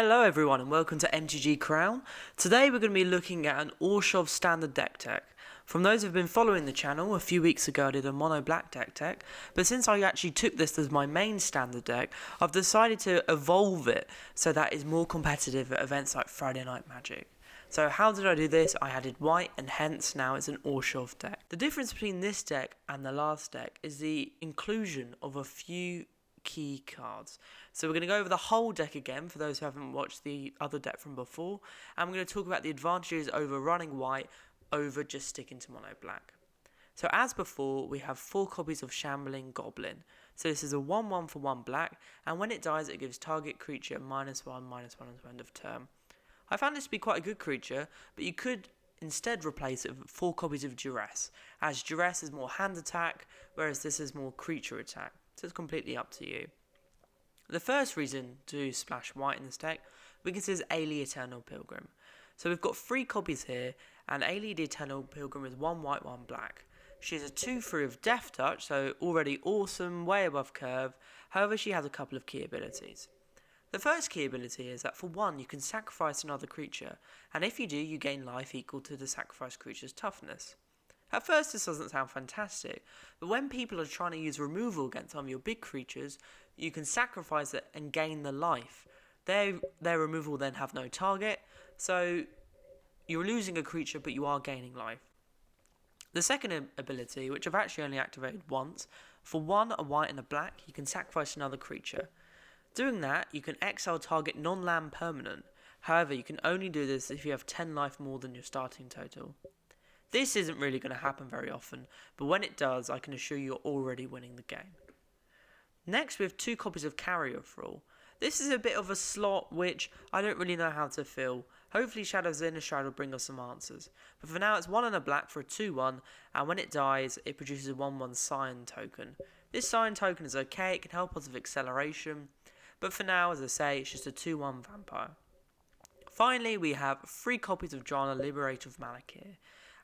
Hello everyone and welcome to MTG Crown. Today we're going to be looking at an Orshov standard deck tech. From those who've been following the channel, a few weeks ago I did a mono black deck tech, but since I actually took this as my main standard deck, I've decided to evolve it so that it's more competitive at events like Friday Night Magic. So how did I do this? I added white and hence now it's an Orshov deck. The difference between this deck and the last deck is the inclusion of a few key cards. So we're going to go over the whole deck again for those who haven't watched the other deck from before, and we're going to talk about the advantages over running white over just sticking to mono black. So as before, we have 4 copies of Shambling Goblin. So this is a 1/1 for 1 black, and when it dies it gives target creature -1/-1 until end of turn. I found this to be quite a good creature, but you could instead replace it with 4 copies of Duress, as Duress is more hand attack, whereas this is more creature attack. So it's completely up to you. The first reason to splash white in this deck, we can see is Ayli Eternal Pilgrim. So we've got 3 copies here, and Ayli the Eternal Pilgrim is 1 white, 1 black. She has a 2/3 of Death Touch, so already awesome, way above curve. However, she has a couple of key abilities. The first key ability is that for 1, you can sacrifice another creature, and if you do, you gain life equal to the sacrificed creature's toughness. At first this doesn't sound fantastic, but when people are trying to use removal against some of your big creatures, you can sacrifice it and gain the life. Their removal then have no target, so you're losing a creature but you are gaining life. The second ability, which I've actually only activated once, for 1, a white and a black, you can sacrifice another creature. Doing that, you can exile target non-land permanent. However, you can only do this if you have 10 life more than your starting total. This isn't really going to happen very often, but when it does, I can assure you you're already winning the game. Next, we have 2 copies of Carrier Thrall. This is a bit of a slot which I don't really know how to fill. Hopefully Shadow's Inner Shroud will bring us some answers. But for now, it's 1 and a black for a 2/1, and when it dies, it produces a 1/1 Scion token. This Scion token is okay, it can help us with acceleration, but for now, as I say, it's just a 2/1 vampire. Finally, we have 3 copies of Drana, Liberator of Malakir.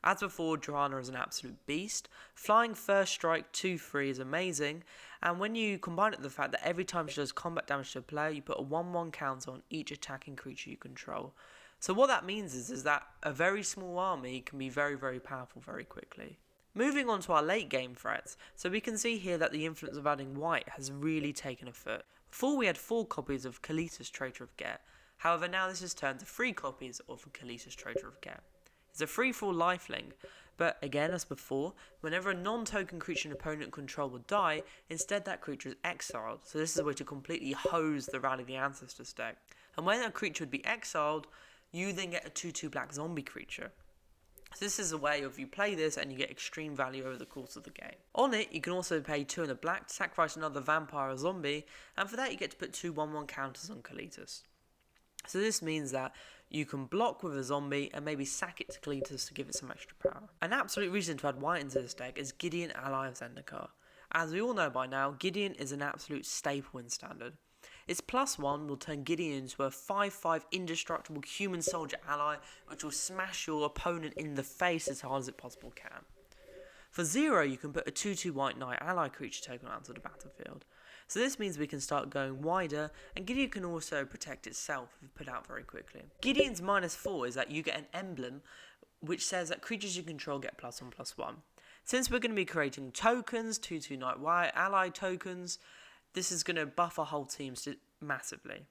As before, Drana is an absolute beast. Flying first strike 2/3 is amazing, and when you combine it with the fact that every time she does combat damage to a player, you put a 1/1 counter on each attacking creature you control. So what that means is that a very small army can be very, very powerful very quickly. Moving on to our late game threats, so we can see here that the influence of adding white has really taken a foot. Before we had 4 copies of Kalitas, Traitor of Get, however now this has turned to 3 copies of Kalitas, Traitor of Get. It's a 3/4 lifelink, but again as before, whenever a non-token creature an opponent control would die, instead that creature is exiled, so this is a way to completely hose the Rally the Ancestors deck. And when a creature would be exiled, you then get a 2/2 black zombie creature. So this is a way of you play this and you get extreme value over the course of the game. On it, you can also pay 2 and a black to sacrifice another vampire or zombie, and for that you get to put 2 1/1 counters on Kalitas. So this means that you can block with a zombie and maybe sack it to Kalitas to give it some extra power. An absolute reason to add white into this deck is Gideon, Ally of Zendikar. As we all know by now, Gideon is an absolute staple in Standard. Its +1 will turn Gideon into a 5/5 indestructible human soldier ally, which will smash your opponent in the face as hard as it possibly can. For 0, you can put a 2/2 white knight ally creature token onto the battlefield. So this means we can start going wider, and Gideon can also protect itself if put out very quickly. Gideon's -4 is that you get an emblem which says that creatures you control get +1/+1. Since we're going to be creating tokens, 2/2 knight white ally tokens, this is going to buff our whole team massively.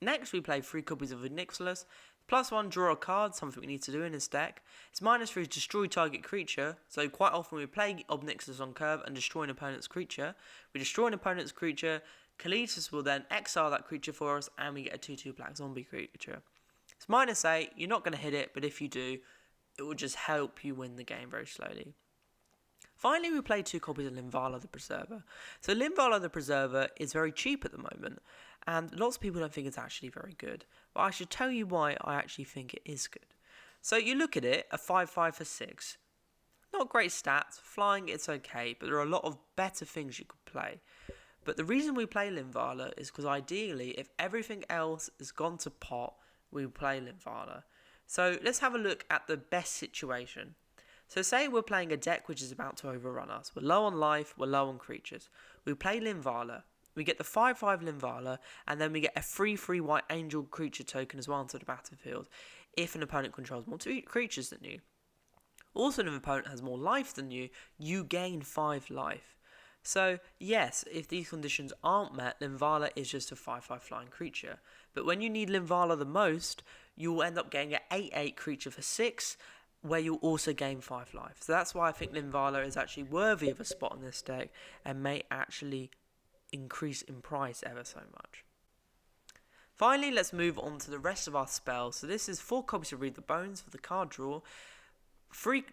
Next we play 3 copies of Onyxilus. +1, draw a card, something we need to do in this deck. Its -3 is destroy target creature, so quite often we play Onyxilus on curve and destroy an opponent's creature. We destroy an opponent's creature, Kalitas will then exile that creature for us, and we get a 2/2 black zombie creature. It's -8, you're not going to hit it, but if you do, it will just help you win the game very slowly. Finally, we play 2 copies of Linvala the Preserver. So Linvala the Preserver is very cheap at the moment, and lots of people don't think it's actually very good. But I should tell you why I actually think it is good. So you look at it, a 5/5 for 6. Not great stats, flying it's okay, but there are a lot of better things you could play. But the reason we play Linvala is because ideally, if everything else has gone to pot, we play Linvala. So let's have a look at the best situation. So say we're playing a deck which is about to overrun us. We're low on life, we're low on creatures. We play Linvala. we get the 5/5 Linvala, and then we get a 3/3 white angel creature token as well into the battlefield if an opponent controls more creatures than you. Also, if an opponent has more life than you, you gain 5 life. So, yes, if these conditions aren't met, Linvala is just a 5/5 flying creature. But when you need Linvala the most, you will end up getting an 8/8 creature for 6, where you'll also gain 5 life. So that's why I think Linvala is actually worthy of a spot in this deck and may actually increase in price ever so much. Finally, let's move on to the rest of our spells. So this is 4 copies of Read the Bones for the card draw,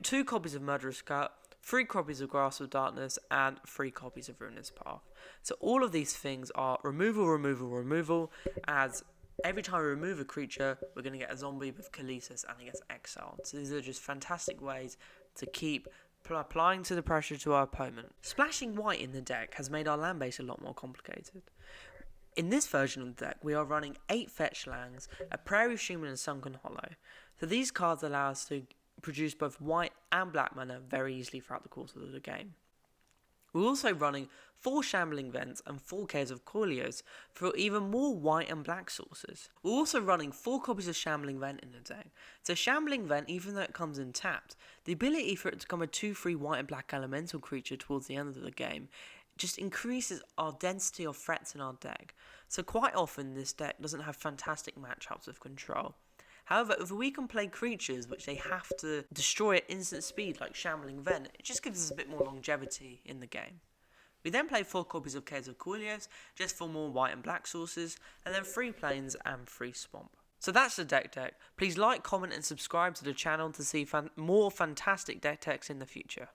2 copies of Murderous Cut, 3 copies of Grasp of Darkness, and 3 copies of Ruinous Path. So all of these things are removal, as every time we remove a creature, we're going to get a zombie with Kalesis and it gets exiled. So these are just fantastic ways to keep applying to the pressure to our opponent. Splashing white in the deck has made our land base a lot more complicated. In this version of the deck, we are running 8 fetch lands, a Prairie Shaman and Sunken Hollow. So these cards allow us to produce both white and black mana very easily throughout the course of the game. We're also running 4 Shambling Vents and 4 Caves of Corleos for even more white and black sources. We're also running 4 copies of Shambling Vent in the deck. So Shambling Vent, even though it comes in tapped, the ability for it to become a 2/3 white and black elemental creature towards the end of the game just increases our density of threats in our deck. So quite often this deck doesn't have fantastic matchups with control. However, if we can play creatures which they have to destroy at instant speed like Shambling Vent, it just gives us a bit more longevity in the game. We then play 4 copies of Caves of Corleos, just for more white and black sources, and then 3 plains and 3 swamp. So that's the deck. Please like, comment and subscribe to the channel to see more fantastic deck techs in the future.